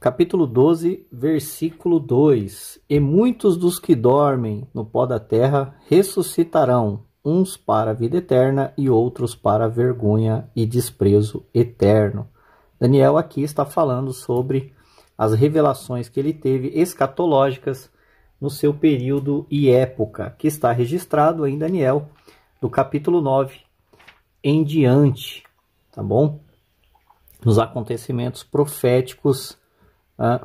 capítulo 12, versículo 2. E muitos dos que dormem no pó da terra ressuscitarão, uns para a vida eterna e outros para a vergonha e desprezo eterno. Daniel aqui está falando sobre as revelações que ele teve escatológicas no seu período e época, que está registrado em Daniel, do capítulo 9 em diante, tá bom? Nos acontecimentos proféticos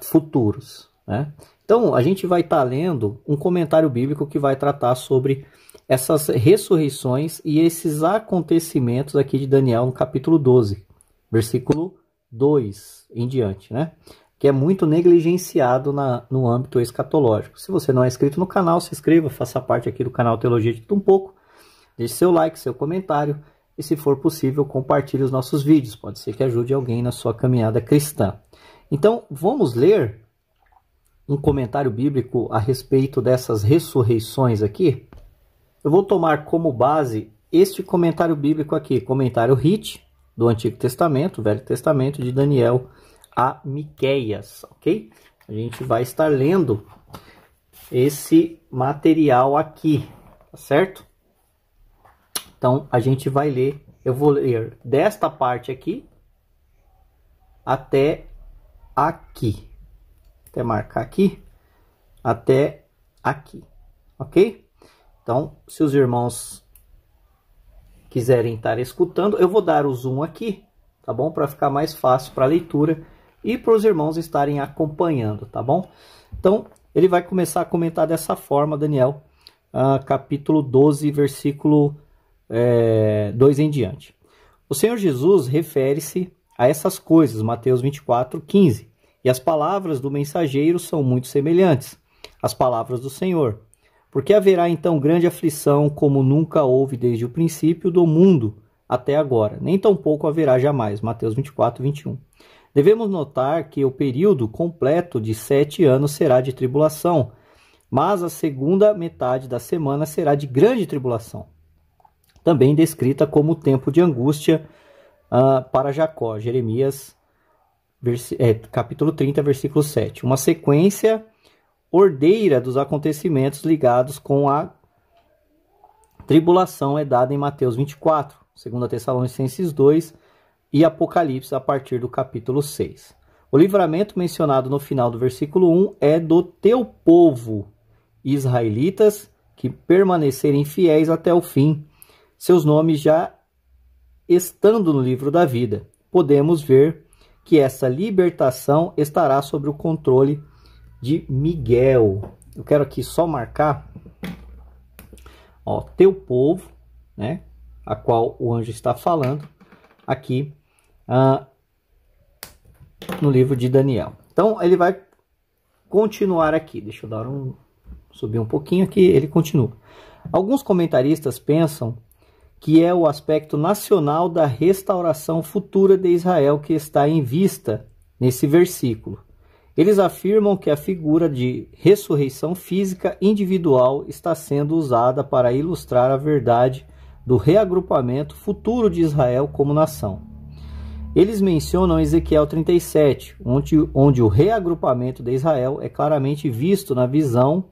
futuros, né? Então, a gente vai estar lendo um comentário bíblico que vai tratar sobre essas ressurreições e esses acontecimentos aqui de Daniel no capítulo 12, versículo 2 em diante, né? Que é muito negligenciado no âmbito escatológico. Se você não é inscrito no canal, se inscreva, faça parte aqui do canal Teologia de Tudo Um Pouco, deixe seu like, seu comentário e, se for possível, compartilhe os nossos vídeos. Pode ser que ajude alguém na sua caminhada cristã. Então, vamos ler um comentário bíblico a respeito dessas ressurreições aqui. Eu vou tomar como base este comentário bíblico aqui, comentário HIT, do Antigo Testamento, Velho Testamento, de Daniel a Miqueias, ok? A gente vai estar lendo esse material aqui, tá certo? Então, a gente vai ler, eu vou ler desta parte aqui até aqui. Até marcar aqui, até aqui, ok? Então, se os irmãos quiserem estar escutando, eu vou dar o zoom aqui, tá bom? Para ficar mais fácil para a leitura e para os irmãos estarem acompanhando, tá bom? Então, ele vai começar a comentar dessa forma, Daniel, capítulo 12, versículo 2 em diante. O Senhor Jesus refere-se a essas coisas, Mateus 24, 15. E as palavras do mensageiro são muito semelhantes às palavras do Senhor. Porque haverá então grande aflição, como nunca houve desde o princípio do mundo até agora. Nem tampouco haverá jamais. Mateus 24, 21. Devemos notar que o período completo de 7 anos será de tribulação, mas a segunda metade da semana será de grande tribulação, também descrita como tempo de angústia para Jacó. Jeremias, capítulo 30, versículo 7. Uma sequência ordeira dos acontecimentos ligados com a tribulação é dada em Mateus 24, 2 Tessalonicenses 2 e Apocalipse a partir do capítulo 6. O livramento mencionado no final do versículo 1 é do teu povo, israelitas, que permanecerem fiéis até o fim, seus nomes já estando no livro da vida. Podemos ver que essa libertação estará sob o controle de Miguel. Eu quero aqui só marcar, ó, teu povo, né, a qual o anjo está falando aqui no livro de Daniel. Então ele vai continuar aqui. Deixa eu dar subir um pouquinho aqui, ele continua. Alguns comentaristas pensam que é o aspecto nacional da restauração futura de Israel que está em vista nesse versículo. Eles afirmam que a figura de ressurreição física individual está sendo usada para ilustrar a verdade do reagrupamento futuro de Israel como nação. Eles mencionam Ezequiel 37, onde o reagrupamento de Israel é claramente visto na visão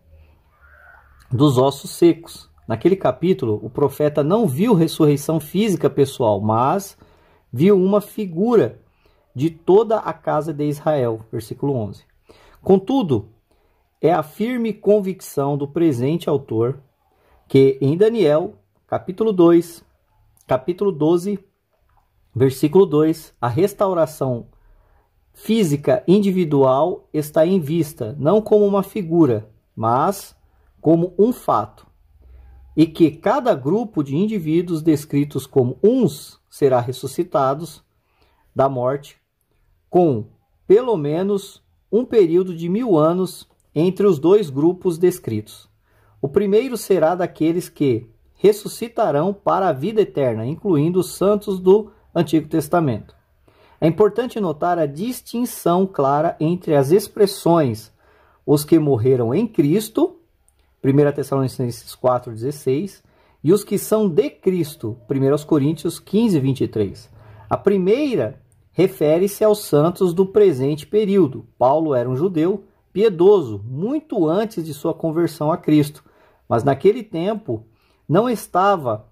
dos ossos secos. Naquele capítulo, o profeta não viu ressurreição física pessoal, mas viu uma figura de toda a casa de Israel. Versículo 11. Contudo, é a firme convicção do presente autor que em Daniel, capítulo 2, capítulo 12, versículo 2, a restauração física individual está em vista, não como uma figura, mas como um fato. E que cada grupo de indivíduos descritos como uns será ressuscitados da morte, com pelo menos um período de 1000 anos entre os dois grupos descritos. O primeiro será daqueles que ressuscitarão para a vida eterna, incluindo os santos do Antigo Testamento. É importante notar a distinção clara entre as expressões os que morreram em Cristo, 1 Tessalonicenses 4,16, e os que são de Cristo, 1 Coríntios 15, 23. A primeira refere-se aos santos do presente período. Paulo era um judeu piedoso, muito antes de sua conversão a Cristo, mas naquele tempo não estava,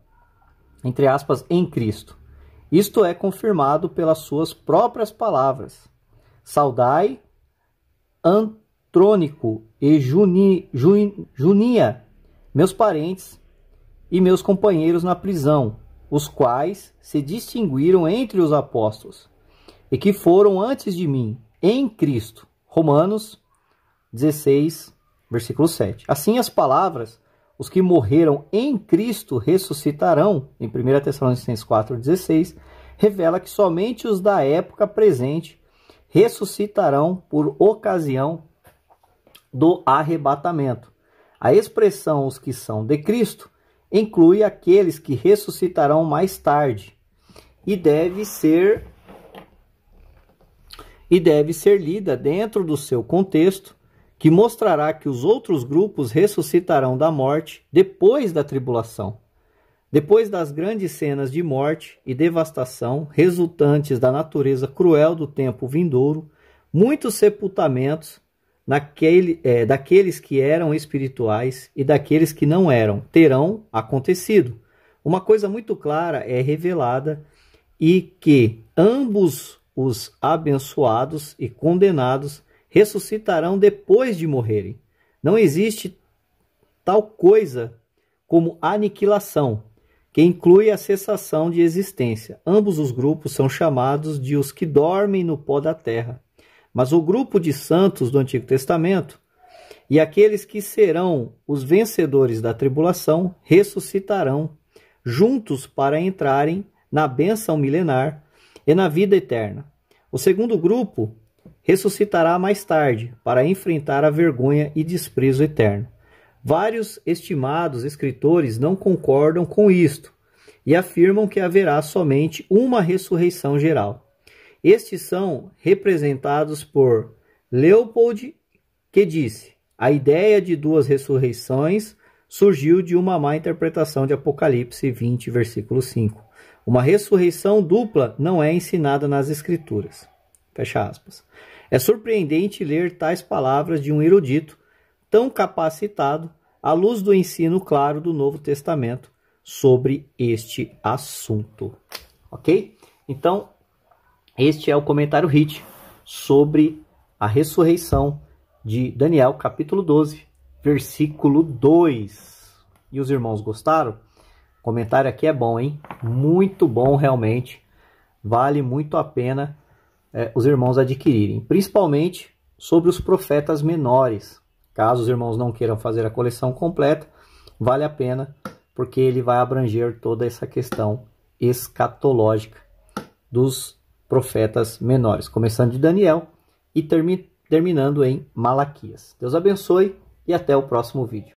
entre aspas, em Cristo. Isto é confirmado pelas suas próprias palavras. Saudai Antrônico e Junia, meus parentes e meus companheiros na prisão, os quais se distinguiram entre os apóstolos, e que foram antes de mim, em Cristo. Romanos 16, versículo 7. Assim as palavras, os que morreram em Cristo ressuscitarão, em 1 Tessalonicenses 4,16, revela que somente os da época presente ressuscitarão por ocasião do arrebatamento. A expressão os que são de Cristo inclui aqueles que ressuscitarão mais tarde e deve ser lida dentro do seu contexto, que mostrará que os outros grupos ressuscitarão da morte depois da tribulação. Depois das grandes cenas de morte e devastação resultantes da natureza cruel do tempo vindouro, muitos sepultamentos daqueles que eram espirituais e daqueles que não eram terão acontecido. Uma coisa muito clara é revelada, e que ambos os abençoados e condenados ressuscitarão depois de morrerem. Não existe tal coisa como aniquilação, que inclui a cessação de existência. Ambos os grupos são chamados de os que dormem no pó da terra. Mas o grupo de santos do Antigo Testamento e aqueles que serão os vencedores da tribulação ressuscitarão juntos para entrarem na bênção milenar e na vida eterna. O segundo grupo ressuscitará mais tarde para enfrentar a vergonha e desprezo eterno. Vários estimados escritores não concordam com isto e afirmam que haverá somente uma ressurreição geral. Estes são representados por Leopold, que disse: a ideia de duas ressurreições surgiu de uma má interpretação de Apocalipse 20, versículo 5. Uma ressurreição dupla não é ensinada nas Escrituras. Fecha aspas. É surpreendente ler tais palavras de um erudito tão capacitado à luz do ensino claro do Novo Testamento sobre este assunto. Ok? Então, este é o comentário HIT sobre a ressurreição de Daniel, capítulo 12, versículo 2. E os irmãos gostaram? O comentário aqui é bom, hein? Muito bom, realmente. Vale muito a pena os irmãos adquirirem. Principalmente sobre os profetas menores. Caso os irmãos não queiram fazer a coleção completa, vale a pena, porque ele vai abranger toda essa questão escatológica dos profetas menores, começando de Daniel e terminando em Malaquias. Deus abençoe e até o próximo vídeo.